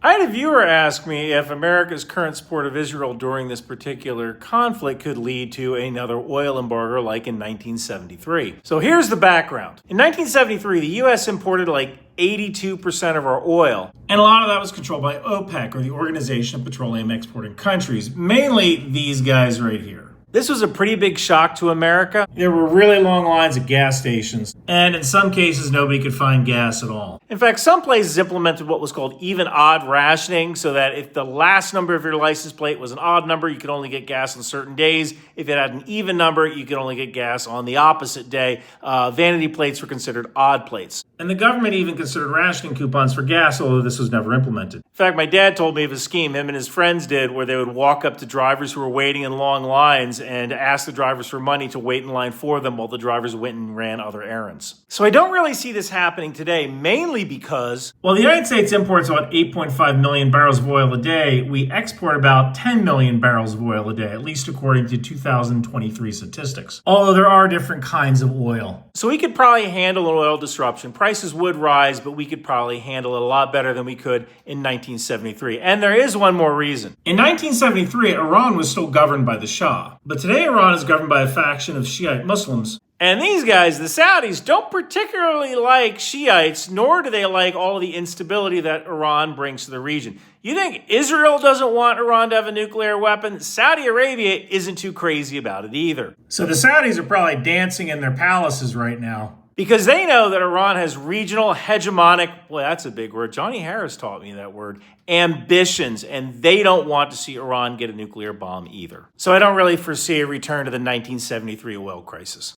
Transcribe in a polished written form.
I had a viewer ask me if America's current support of Israel during this particular conflict could lead to another oil embargo like in 1973. So here's the background. In 1973, the U.S. imported like 82% of our oil. And a lot of that was controlled by OPEC, or the Organization of Petroleum Exporting Countries, mainly these guys right here. This was a pretty big shock to America. There were really long lines at gas stations, and in some cases, nobody could find gas at all. In fact, some places implemented what was called even-odd rationing, so that if the last number of your license plate was an odd number, you could only get gas on certain days. If it had an even number, you could only get gas on the opposite day. Vanity plates were considered odd plates. And the government even considered rationing coupons for gas, although this was never implemented. In fact, my dad told me of a scheme him and his friends did where they would walk up to drivers who were waiting in long lines and ask the drivers for money to wait in line for them while the drivers went and ran other errands. So I don't really see this happening today, mainly because, while the United States imports about 8.5 million barrels of oil a day, we export about 10 million barrels of oil a day, at least according to 2023 statistics. Although there are different kinds of oil. So we could probably handle an oil disruption. Prices would rise, but we could probably handle it a lot better than we could in 1973. And there is one more reason. In 1973, Iran was still governed by the Shah. But today, Iran is governed by a faction of Shiite Muslims. And these guys, the Saudis, don't particularly like Shiites, nor do they like all of the instability that Iran brings to the region. You think Israel doesn't want Iran to have a nuclear weapon? Saudi Arabia isn't too crazy about it either. So the Saudis are probably dancing in their palaces right now, because they know that Iran has regional hegemonic, boy, that's a big word. Johnny Harris taught me that word, ambitions, and they don't want to see Iran get a nuclear bomb either. So I don't really foresee a return to the 1973 oil crisis.